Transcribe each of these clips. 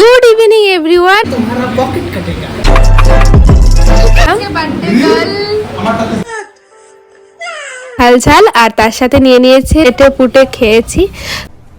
Good evening everyone. तुम्हारा pocket कटेगा। হালঝাল আর তার সাথে নিয়ে নিয়েছে এটা পুটে খেয়েছি।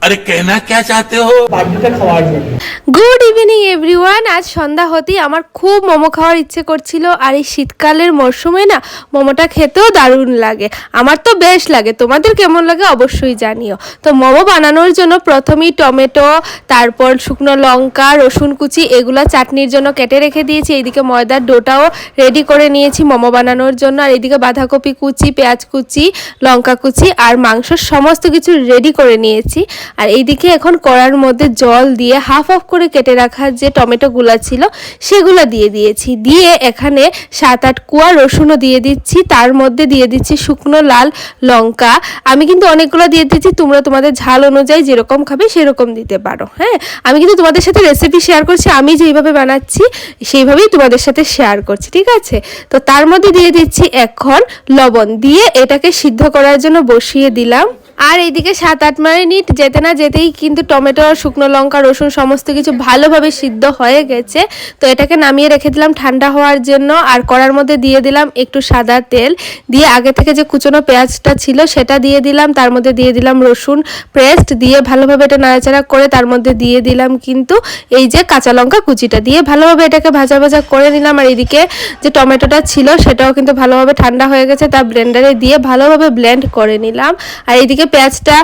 अरे कहना क्या चाहते हो? বাড়িটা খাওয়ার জন্য। Good evening everyone. আজ সন্ধ্যা হতেই আমার খুব মোমো খাওয়ার ইচ্ছে করছিল, আর এই শীতকালের মরশুমে না মোমোটা খেতেও দারুণ লাগে। আমার তো বেশ লাগে, তোমাদের কেমন লাগে অবশ্যই জানিও। তো মোমো বানানোর জন্য প্রথমেই টমেটো, তারপর শুকনো লঙ্কা, রসুন কুচি এগুলো চাটনির জন্য কেটে রেখে দিয়েছি। এইদিকে ময়দার ডোটাও রেডি করে নিয়েছি মোমো বানানোর জন্য, আর এইদিকে বাঁধাকপি কুচি, পেঁয়াজ কুচি, লঙ্কা কুচি আর মাংস সমস্ত কিছু রেডি করে নিয়েছি। আর এইদিকে এখন কড়ার মধ্যে জল দিয়ে হাফ হাফ করে কেটে রাখা যে টমেটোগুলো ছিল সেগুলো দিয়ে দিয়েছি। দিয়ে এখানে 7-8 কোয়া রসুনও দিয়ে দিচ্ছি, তার মধ্যে দিয়ে দিচ্ছি শুকনো লাল লঙ্কা। আমি কিন্তু অনেকগুলো দিয়ে দিচ্ছি, তোমরা তোমাদের ঝাল অনুযায়ী যেরকম খাবে সেরকম দিতে পারো। হ্যাঁ, আমি কিন্তু তোমাদের সাথে রেসিপি শেয়ার করছি, আমি যেইভাবে বানাচ্ছি সেইভাবেই তোমাদের সাথে শেয়ার করছি, ঠিক আছে? তো তার মধ্যে দিয়ে দিচ্ছি এখন লবণ, দিয়ে এটাকে সিদ্ধ করার জন্য বসিয়ে দিলাম। আর এইদিকে 7-8 মিনিট যেতে না যেতেই কিন্তু টমেটো, শুকনো লঙ্কা, রসুন সমস্ত কিছু ভালোভাবে সিদ্ধ হয়ে গেছে। তো এটাকে নামিয়ে রেখে দিলাম ঠান্ডা হওয়ার জন্য। আর কড়ার মধ্যে দিয়ে দিলাম একটু সাদা তেল, দিয়ে আগে থেকে যে কুচনো পেঁয়াজটা ছিল সেটা দিয়ে দিলাম, তার মধ্যে দিয়ে দিলাম রসুন পেস্ট, দিয়ে ভালোভাবে এটা নাড়াচাড়া করে তার মধ্যে দিয়ে দিলাম কিন্তু এই যে কাঁচা লঙ্কা কুচিটা, দিয়ে ভালোভাবে এটাকে ভাজা ভাজা করে নিলাম। আর এদিকে যে টমেটোটা ছিল সেটাও কিন্তু ভালোভাবে ঠান্ডা হয়ে গেছে, তা ব্লেন্ডারে দিয়ে ভালোভাবে ব্লেন্ড করে নিলাম। আর এইদিকে পেঁয়াজটা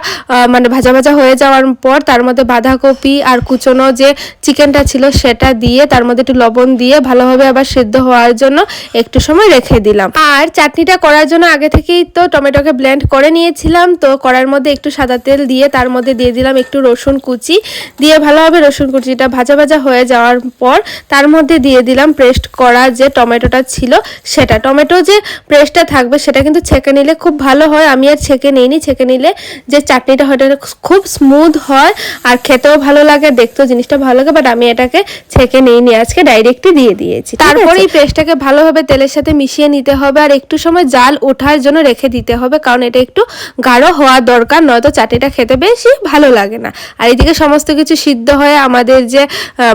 মানে ভাজা ভাজা হয়ে যাওয়ার পর তার মধ্যে বাঁধাকপি আর কুচনো যে চিকেনটা ছিল সেটা দিয়ে তার মধ্যে একটু লবণ দিয়ে ভালোভাবে আবার সেদ্ধ হওয়ার জন্য একটু সময় রেখে দিলাম। আর চাটনিটা করার জন্য আগে থেকেই তো টমেটোকে ব্লেন্ড করে নিয়েছিলাম। তো কড়ার মধ্যে একটু সাদা তেল দিয়ে তার মধ্যে দিয়ে দিলাম একটু রসুন কুচি, দিয়ে ভালোভাবে রসুন কুচিটা ভাজা ভাজা হয়ে যাওয়ার পর তার মধ্যে দিয়ে দিলাম পেস্ট করা যে টমেটোটা ছিল সেটা। টমেটো যে পেস্টটা থাকবে সেটা কিন্তু ছেঁকে নিলে খুব ভালো হয়, আমি আর ছেঁকে নিইনি। ছেঁকে নিলে যে চাটনিটা হয় এটা খুব স্মুথ হয় আর খেতেও ভালো লাগে, দেখতেও জিনিসটা ভালো লাগে, বাট আমি এটাকে ছেঁকে নিইনি, আজকে ডাইরেক্টই দিয়ে দিয়েছি। তারপরে এই পেস্টটাকে ভালোভাবে তেলের সাথে মিশিয়ে নিতে হবে আর একটু সময় জাল ওঠার জন্য রেখে দিতে হবে, কারণ এটা একটু গাঢ় হওয়া দরকার, নয়তো চাটনিটা খেতে বেশি ভালো লাগে না। আর এদিকে সমস্ত কিছু সিদ্ধ হয়ে আমাদের যে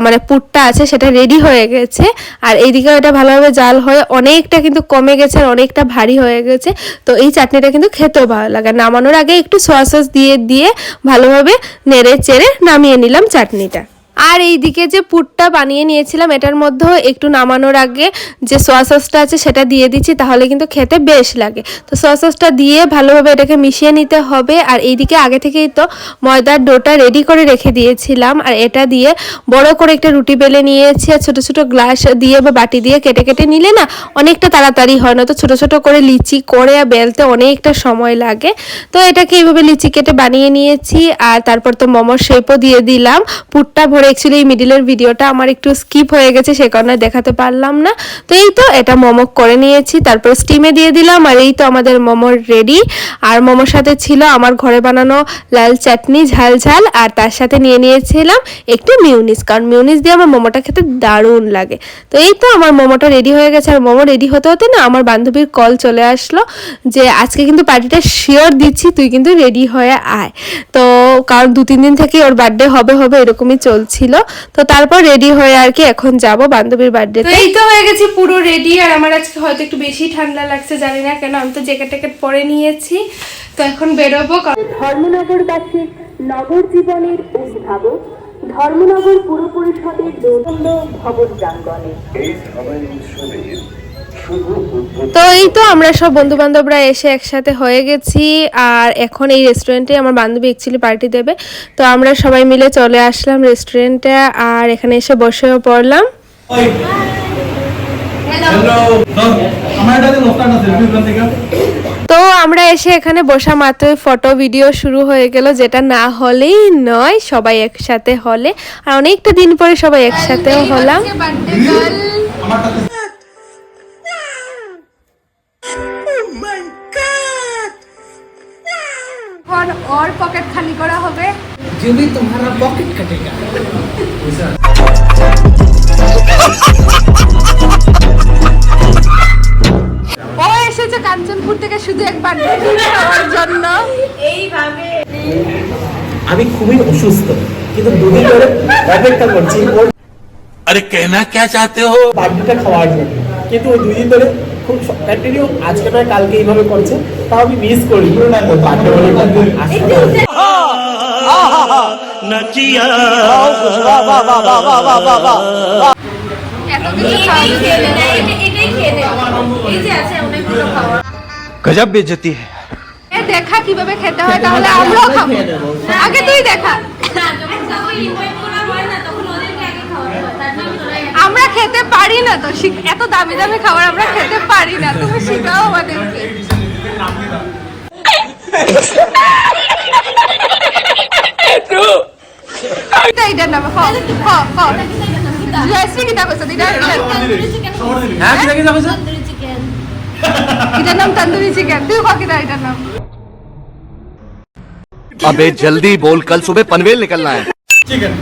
মানে পুরটা আছে সেটা রেডি হয়ে গেছে। আর এইদিকে এটা ভালোভাবে জাল হয়ে অনেকটা কিন্তু কমে গেছে আর অনেকটা ভারী হয়ে গেছে। তো এই চাটনিটা কিন্তু খেতেও ভালো লাগে। নামানোর আগে একটু সয়া সস দিয়ে ভালোভাবে নেড়ে চেড়ে নামিয়ে নিলাম চাটনিটা। আর এইদিকে যে পুরটা বানিয়ে নিয়েছিলাম এটার মধ্যেও একটু নামানোর আগে যে সয়া সসটা আছে সেটা দিয়ে দিচ্ছি, তাহলে কিন্তু খেতে বেশ লাগে। তো সয়া সসটা দিয়ে ভালোভাবে এটাকে মিশিয়ে নিতে হবে। আর এইদিকে আগে থেকেই তো ময়দার ডোটা রেডি করে রেখে দিয়েছিলাম, আর এটা দিয়ে বড় করে একটা রুটি বেলে নিয়েছি। আর ছোট ছোট গ্লাস দিয়ে বা বাটি দিয়ে কেটে কেটে নিলে না অনেকটা তাড়াতাড়ি হয়, না তো ছোট ছোট করে লিচি করে বেলতে অনেকটা সময় লাগে। তো এটাকে এইভাবে লিচি কেটে বানিয়ে নিয়েছি। আর তারপর তো মোমোর শেপও দিয়ে দিলাম। পুরটা অ্যাকচুয়ালি এই মিডিলের ভিডিওটা আমার একটু স্কিপ হয়ে গেছে, সে কারণে দেখাতে পারলাম না। তো এই তো এটা মোমো করে নিয়েছি, তারপর স্টিমে দিয়ে দিলাম। আর এই তো আমাদের মোমো রেডি। আর মোমোর সাথে ছিল আমার ঘরে বানানো লাল চাটনি ঝাল ঝাল, আর তার সাথে নিয়ে নিয়েছিলাম একটু মিউনিস, কারণ মিউনিস দিয়ে আমার মোমোটা খেতে দারুণ লাগে। তো এই তো আমার মোমোটা রেডি হয়ে গেছে। আর মোমো রেডি হতে হতে না আমার বান্ধবীর কল চলে আসলো যে আজকে কিন্তু পার্টিটা শিওর দিচ্ছি, তুই কিন্তু রেডি হয়ে আয়। তো কারণ 2-3 দিন থেকে ওর বার্থডে হবে এরকমই চলছিল। তো তারপর রেডি হয়ে আর কি এখন যাব বান্ধবীর বার্থডেতে। এই তো হয়ে গেছি পুরো রেডি। আর আমার আজকে হয়তো একটু বেশি ঠান্ডা লাগছে, জানি না কেন, আমি তো জ্যাকেট ট্যাকেট পরে নিয়েছি। তো এখন বেরোবো। ধর্মনগরবাসীর নগর জীবনের উদ্ভাবক ধর্মনগর পুর পরিষদের দোতন্ড ভবন প্রাঙ্গণে তো এই তো আমরা সব বন্ধু বান্ধবরা এসে একসাথে হয়ে গেছি। আর এখন এই রেস্টুরেন্টে আমার বান্ধবী অ্যাকচুয়ালি পার্টি দেবে, তো আমরা সবাই মিলে চলে আসলাম রেস্টুরেন্টে। আর এখানে এসে বসেও পড়লাম। তো আমরা এসে এখানে বসা মাত্রই ফটো ভিডিও শুরু হয়ে গেল, যেটা না হলেই নয়, সবাই একসাথে হলে। আর অনেকটা দিন পরে সবাই একসাথেও হলাম। और पॉकेट खाली करा होबे जो भी तुम्हारा पॉकेट कटेगा। ও এসেছে কাঞ্চনপুর থেকে শুধু একবার খাওয়ার জন্য। এইভাবে আমি খুবই অসুস্থ, কিন্তু দুদিন ধরে অপেক্ষা করছি अरे कहना क्या चाहते हो? বার্থডেটা খাওয়ার জন্য, কিন্তু ওই 2 দিন ধরে খুব কন্টিনিউ, আজকে নয় কালকে এইভাবে করছে, তাও আমি মিস করি বার্থডে বলে আসতে। गजब बेइज्जती है। দেখা কিভাবে খেতে হয়, তাহলে আমরাও খাবো। আগে তুই দেখা। আমরা খেতে পারি না তো, এত দামি দামি খাবার আমরা খেতে পারি না, তুমি শিখাও আমাদেরকে। এইটার নাম জয়শ্রী কিতা কইছো? হ্যাঁ কি দেখে যাবে স্যার? এটার নাম তন্দুরি চিকেন। তুই কও কিতা এটার নাম? अबे जल्दी बोल, कल सुबह पनवेल निकलना है। চিকেন।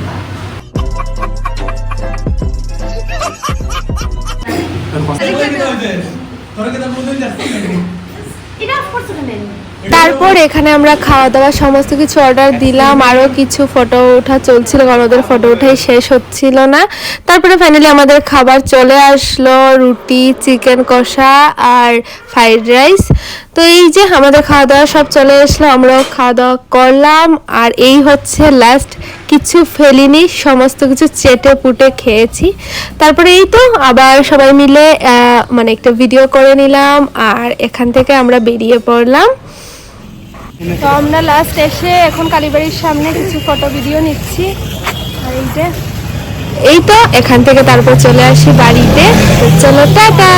তারপর এখানে আমরা খাওয়া দাওয়া সমস্ত কিছু অর্ডার দিলাম, আরও কিছু ফটো ওঠা চলছিল কারণ ওদের ফটো ওঠাই শেষ হচ্ছিল না। তারপরে ফাইনালি আমাদের খাবার চলে আসলো, রুটি, চিকেন কষা আর ফ্রাইড রাইস। তো এই যে আমাদের খাওয়া দাওয়া সব চলে আসলো, আমরাও খাওয়া দাওয়া করলাম। আর এই হচ্ছে লাস্ট, কিছু ফেলিনি, সমস্ত কিছু চেটে পুটে খেয়েছি। তারপরে এই তো আবার সবাই মিলে মানে একটা ভিডিও করে নিলাম আর এখান থেকে আমরা বেরিয়ে পড়লাম। তো আমরা লাস্ট এসে এখন কালীবাড়ির সামনে কিছু ফটো ভিডিও নিচ্ছি। আর এই তো এখান থেকে তারপর চলে আসি বাড়িতে। তো চলো টাটা।